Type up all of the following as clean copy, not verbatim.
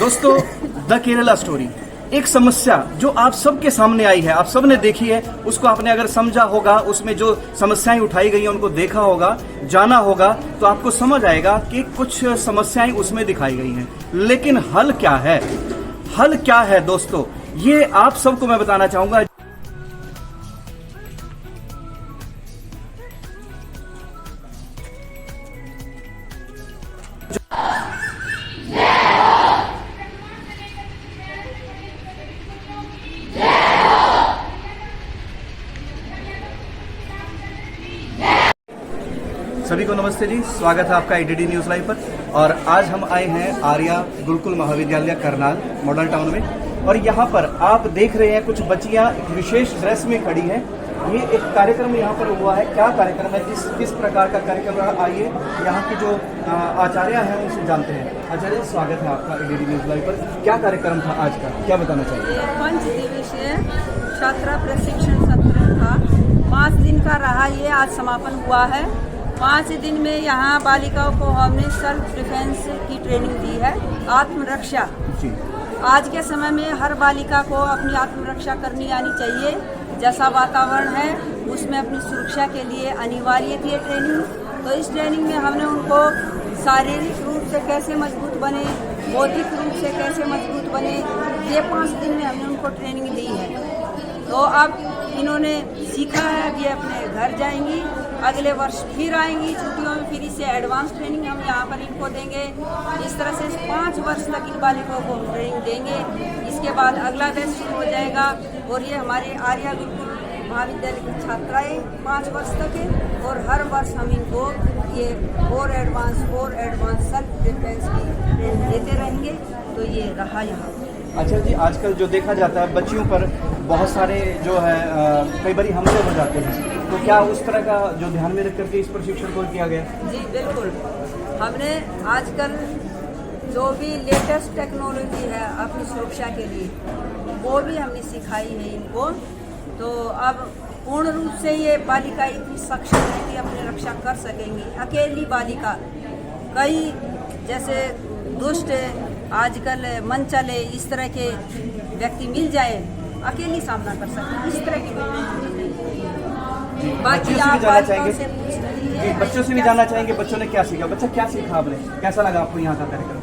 दोस्तों, the Kerala story, एक समस्या जो आप सबके सामने आई है, आप सबने देखी है, उसको आपने अगर समझा होगा, उसमें जो समस्याएं उठाई गई हैं उनको देखा होगा, जाना होगा, तो आपको समझ आएगा कि कुछ समस्याएं उसमें दिखाई गई हैं। लेकिन हल क्या है? हल क्या है दोस्तों, ये आप सबको मैं बताना चाहूंगा। सभी को नमस्ते जी, स्वागत है आपका IDD न्यूज लाइव पर। और आज हम आए हैं आर्या गुरुकुल महाविद्यालय करनाल मॉडल टाउन में। और यहाँ पर आप देख रहे हैं कुछ बच्चियां एक विशेष ड्रेस में खड़ी हैं। ये एक कार्यक्रम यहाँ पर हुआ है। क्या कार्यक्रम है, किस प्रकार का कार्यक्रम है, आइए यहाँ की जो आचार्य हैं उनसे जानते हैं। आचार्य जी, स्वागत है आपका IDD न्यूज लाइव पर। क्या कार्यक्रम था आज का, क्या बताना चाहिए? 5 दिवसीय छात्रा प्रशिक्षण सत्र था। 5 दिन का रहा, ये आज समापन हुआ है। 5 दिन में यहाँ बालिकाओं को हमने सेल्फ डिफेंस की ट्रेनिंग दी है, आत्मरक्षा। आज के समय में हर बालिका को अपनी आत्मरक्षा करनी आनी चाहिए। जैसा वातावरण है उसमें अपनी सुरक्षा के लिए अनिवार्य थी ट्रेनिंग। तो इस ट्रेनिंग में हमने उनको शारीरिक रूप से कैसे मजबूत बने, बौद्धिक रूप से कैसे मजबूत बने, ये 5 दिन में हमने उनको ट्रेनिंग दी है। तो अब इन्होंने सीखा है, अब ये अपने घर जाएंगी, अगले वर्ष फिर आएंगी छुट्टियों में, फिर इससे एडवांस ट्रेनिंग हम यहाँ पर इनको देंगे। इस तरह से 5 वर्ष तक इन बालिकाओं को हम ट्रेनिंग देंगे। इसके बाद अगला बैच शुरू हो जाएगा। और ये हमारे आर्या गुरुकुल महाविद्यालय की छात्राएँ 5 वर्ष तक है। और हर वर्ष हम इनको ये और एडवांस सेल्फ डिफेंस की ट्रेनिंग देते रहेंगे। तो ये रहा यहाँ। अच्छा जी, आजकल जो देखा जाता है बच्चियों पर बहुत सारे जो है कई बार हमले हो जाते हैं, तो क्या उस तरह का जो ध्यान में रख करके इस प्रशिक्षण को किया गया? जी बिल्कुल, हमने आजकल जो भी लेटेस्ट टेक्नोलॉजी है अपनी सुरक्षा के लिए, वो भी हमने सिखाई है इनको। तो अब पूर्ण रूप से ये बालिका इतनी सक्षम है कि अपनी रक्षा कर सकेंगी। अकेली बालिका, कई जैसे दुष्ट आजकल मन चले इस तरह के व्यक्ति मिल जाए, अकेली सामना कर सकते, इस तरह की बाकी आप बालिकाओं से पूछ लीजिए। बच्चों से भी जानना चाहेंगे, बच्चों ने क्या सीखा, बच्चा क्या सीखा आपने, कैसा लगा आपको यहाँ का कार्यक्रम?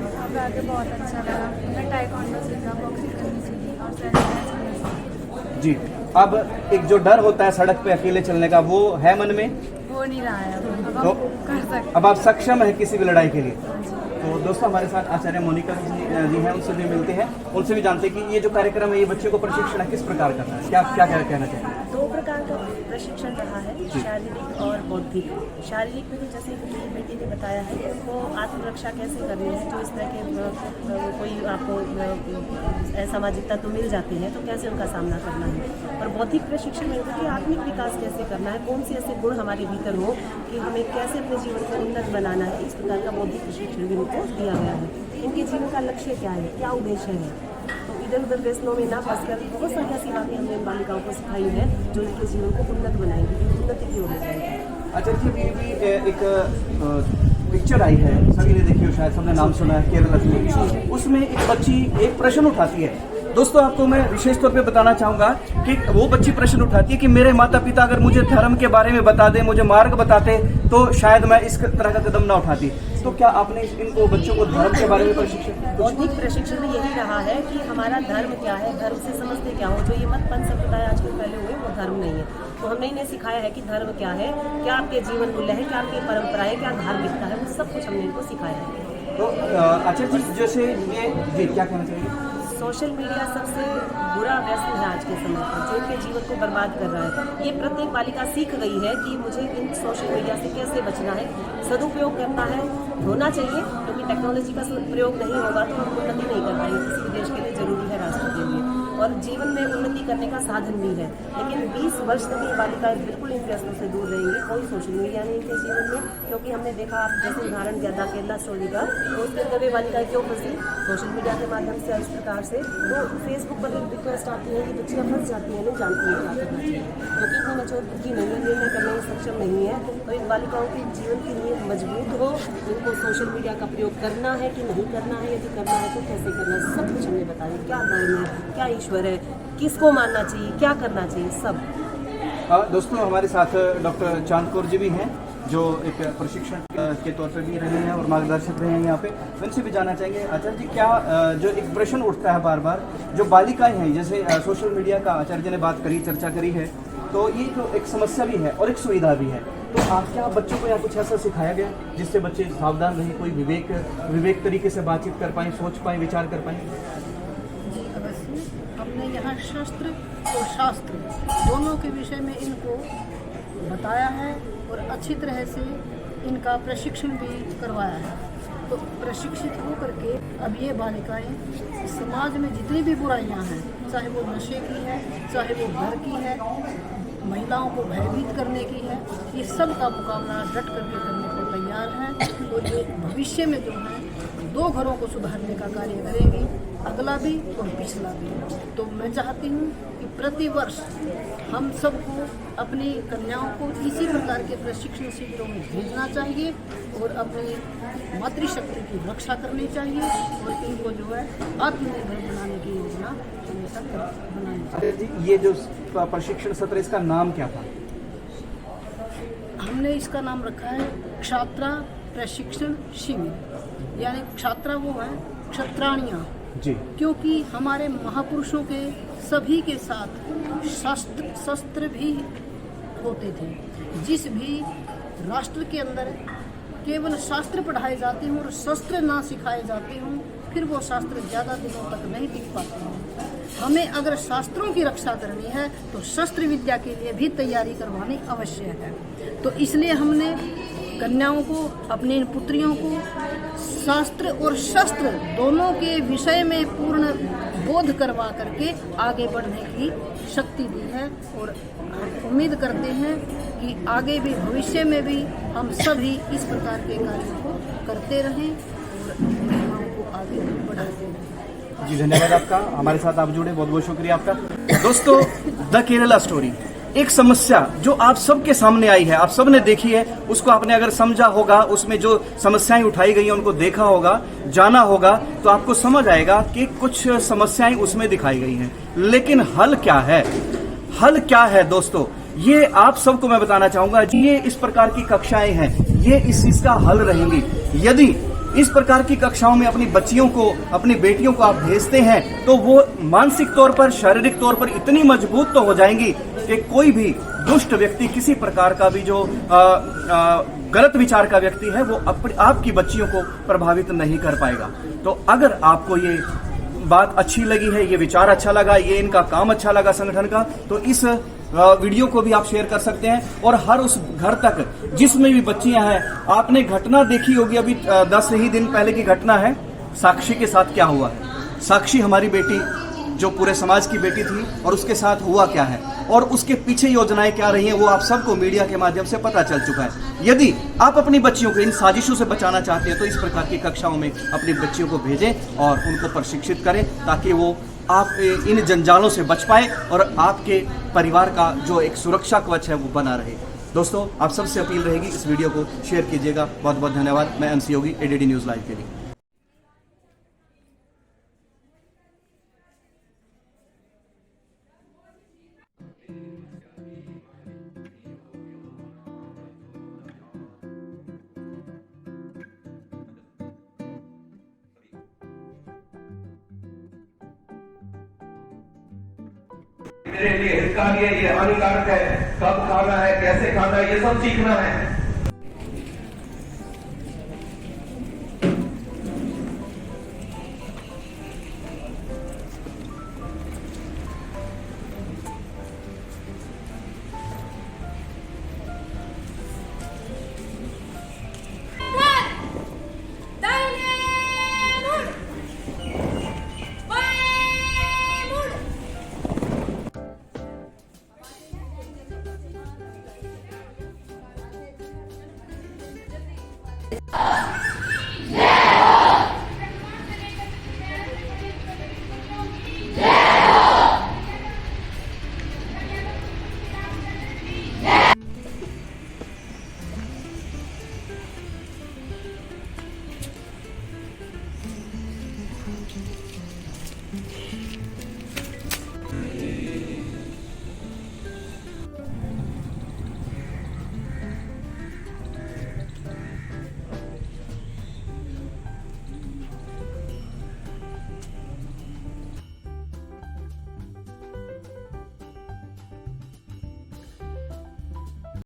बहुत अच्छा लगा। मैं टाइकोंडो सीखा, बॉक्सिंग करनी सीखी और सेल्फ डिफेंस करनी सीखी। जी, अब एक जो डर होता है सड़क पे अकेले चलने का, वो है मन में? वो नहीं रहा है अब तो कर सकते। अब आप सक्षम है किसी भी लड़ाई के लिए। तो दोस्तों, हमारे साथ आचार्य मोनिका जी हैं, उनसे भी मिलते हैं, उनसे भी जानते हैं कि ये जो कार्यक्रम है ये बच्चों को प्रशिक्षण किस प्रकार करना है, क्या क्या कहना चाहिए? 2 प्रकार का प्रशिक्षण रहा है, शारीरिक और बौद्धिक। शारीरिक में तो जैसे कि बेटी ने बताया है कि उनको आत्मरक्षा कैसे करनी है, जो इस तरह के कोई आपको असामाजिक तत्व मिल जाते हैं तो कैसे उनका सामना करना है। और बौद्धिक प्रशिक्षण में होता है कि आत्मिक विकास कैसे करना है, कौन से ऐसे गुण हमारे भीतर हो कि हमें कैसे अपने जीवन को उन्नत बनाना है। इस प्रकार का बौद्धिक प्रशिक्षण भी इनको दिया गया है। इनके जीवन का लक्ष्य क्या है, क्या उद्देश्य है, तो इधर उधर व्यसनों में ना फंसकर बहुत सारी ऐसी बातें हमने इन बालिकाओं को सिखाई है जो इनके जीवन को उन्नत बनाएंगी, उन्नति की ओर ले जाएगी। अच्छा जी, भी एक पिक्चर आई है, सभी ने देखी हो, शायद सबने नाम सुना है, केरला की। उसमें एक बच्ची एक प्रश्न उठाती है। दोस्तों, आपको मैं विशेष तौर पे बताना चाहूंगा कि वो बच्ची प्रश्न उठाती है कि मेरे माता पिता अगर मुझे धर्म के बारे में बता दे, मुझे मार्ग बताते, तो शायद मैं इस तरह का कदम ना उठाती। तो क्या आपने इनको बच्चों को धर्म के बारे में प्रशिक्षण? बौद्धिक प्रशिक्षण में यही रहा है कि हमारा धर्म क्या है, धर्म से समझते क्या हो। जो ये मत पंथ संप्रदाय आजकल फैले हुए वो धर्म नहीं है। तो हमने इन्हें सिखाया है कि धर्म क्या है, क्या आपके जीवन मूल्य है, क्या आपकी परंपरा है, क्या धार्मिकता है, वो सब कुछ हमने इनको सिखाया है। तो अच्छा जी, जैसे ये जी क्या कहना चाहिए? सोशल मीडिया सबसे बुरा व्यसन है आज के समय पर, जो इनके जीवन को बर्बाद कर रहा है। ये प्रत्येक बालिका सीख गई है कि मुझे इन सोशल मीडिया से कैसे बचना है। सदुपयोग करना है, होना चाहिए, क्योंकि टेक्नोलॉजी का प्रयोग नहीं होगा तो हम उन्नति नहीं कर पाएंगे। किसी भी देश के लिए जरूरी है, राष्ट्र के लिए। और जीवन में उन्नति करने का साधन भी है। लेकिन 20 वर्ष तक ये बालिकाएं बिल्कुल इन व्यसनों से दूर रहेंगी। कोई सोशल मीडिया नहीं इनके जीवन में, क्योंकि हमने देखा, आप जैसे उदाहरण दिया था केरला स्टोरी का, तो उसके अंदर वे बालिकाएं क्यों फंसी? सोशल मीडिया के माध्यम से इस प्रकार से तो फेसबुक पर रिक्वेस्ट आती है कि बच्चियाँ फंस जाती हैं, नहीं जानती हैं क्या करना चाहिए, क्योंकि इतनी मैच्योर बुद्धि नहीं है, निर्णय करने में सक्षम नहीं है। तो इन बालिकाओं की जीवन की नींव मजबूत हो, उनको सोशल मीडिया का प्रयोग करना है कि नहीं करना है, यदि करना है तो कैसे करना है, सब कुछ हमने बताया। क्या धर्म है, क्या ईश्वर है, किसको मानना चाहिए, क्या करना चाहिए, सब। दोस्तों, हमारे साथ डॉक्टर चांद कौर जी भी हैं, जो एक प्रशिक्षण के तौर पर भी रहे हैं और मार्गदर्शक रहे हैं यहाँ पे। उनसे भी जानना चाहेंगे, आचार्य जी, क्या जो एक प्रश्न उठता है बार बार, जो बालिकाएं हैं, जैसे सोशल मीडिया का आचार्य जी ने बात करी, चर्चा करी है, तो ये तो एक समस्या भी है और एक सुविधा भी है। तो क्या बच्चों को यहाँ कुछ ऐसा सिखाया गया जिससे बच्चे सावधान रहें, कोई विवेक तरीके से बातचीत कर पाएँ, सोच पाएँ, विचार कर पाएँ? जी अवश्य। हमने यहाँ शस्त्र और शास्त्र दोनों के विषय में इनको बताया है और अच्छी तरह से इनका प्रशिक्षण भी करवाया है। तो प्रशिक्षित होकर के अब ये बालिकाएं समाज में जितनी भी बुराइयां हैं, चाहे वो नशे की है, चाहे वो घर की है, महिलाओं को भयभीत करने की है, ये सब का मुकाबला डट करके करने को तैयार हैं। और ये भविष्य में जो है 2 घरों को सुधारने का कार्य करेंगी, अगला भी और पिछला भी। तो मैं चाहती हूँ कि प्रति वर्ष हम सबको अपनी कन्याओं को इसी प्रकार के प्रशिक्षण शिविरों में भेजना चाहिए और अपनी मातृशक्ति की रक्षा करनी चाहिए और इनको जो है आत्मनिर्भर बनाने की योजना हमेशा बनानी चाहिए। ये जो प्रशिक्षण सत्र, इसका नाम क्या था? हमने इसका नाम रखा है क्षात्रा प्रशिक्षण शिविर, यानी क्षात्रा वो है क्षत्राणियाँ जी, क्योंकि हमारे महापुरुषों के सभी के साथ शस्त्र भी होते थे। जिस भी राष्ट्र के अंदर केवल शास्त्र पढ़ाए जाते हों और शस्त्र ना सिखाए जाते हों, फिर वो शास्त्र ज़्यादा दिनों तक नहीं टिक पाते हैं। हमें अगर शास्त्रों की रक्षा करनी है तो शस्त्र विद्या के लिए भी तैयारी करवानी आवश्यक है। तो इसलिए हमने कन्याओं को, अपनी इन पुत्रियों को शास्त्र और शस्त्र दोनों के विषय में पूर्ण बोध करवा करके आगे बढ़ने की शक्ति दी है और उम्मीद करते हैं कि आगे भी भविष्य में भी हम सभी इस प्रकार के कार्यों को करते रहें और महिलाओं को आगे बढ़ाते रहें। जी धन्यवाद आपका, हमारे साथ आप जुड़े, बहुत बहुत शुक्रिया आपका। दोस्तों, द केरला स्टोरी, एक समस्या जो आप सबके सामने आई है, आप सबने देखी है, उसको आपने अगर समझा होगा, उसमें जो समस्याएं उठाई गई हैं उनको देखा होगा, जाना होगा, तो आपको समझ आएगा कि कुछ समस्याएं उसमें दिखाई गई हैं। लेकिन हल क्या है? हल क्या है दोस्तों, ये आप सबको मैं बताना चाहूंगा। ये इस प्रकार की कक्षाएं हैं, ये इस चीज का हल रहेंगी। यदि इस प्रकार की कक्षाओं में अपनी बच्चियों को, अपनी बेटियों को आप भेजते हैं, तो वो मानसिक तौर पर, शारीरिक तौर पर इतनी मजबूत तो हो जाएंगी कि कोई भी दुष्ट व्यक्ति, किसी प्रकार का भी जो गलत विचार का व्यक्ति है, वो आपकी बच्चियों को प्रभावित नहीं कर पाएगा। तो अगर आपको ये बात अच्छी लगी है, ये विचार अच्छा लगा, ये इनका काम अच्छा लगा संगठन का, तो इस वीडियो को भी आप शेयर कर सकते हैं और हर उस घर तक जिसमें भी बच्चियां हैं। आपने घटना देखी होगी, अभी 10 ही दिन पहले की घटना है, साक्षी के साथ क्या हुआ है। साक्षी हमारी बेटी, जो पूरे समाज की बेटी थी, और उसके साथ हुआ क्या है और उसके पीछे योजनाएं क्या रही हैं, वो आप सबको मीडिया के माध्यम से पता चल चुका है। यदि आप अपनी बच्चियों को इन साजिशों से बचाना चाहते हैं, तो इस प्रकार की कक्षाओं में अपनी बच्चियों को भेजें और उनको प्रशिक्षित करें, ताकि वो आप इन जंजालों से बच पाए और आपके परिवार का जो एक सुरक्षा कवच है वो बना रहे। दोस्तों, आप सबसे अपील रहेगी, इस वीडियो को शेयर कीजिएगा। बहुत बहुत धन्यवाद। मैं MC योगी, ADD न्यूज़ लाइव के लिए। मेरे लिए हितकारी है, ये हानिकारक है, कब खाना है, कैसे खाना है, ये सब सीखना है।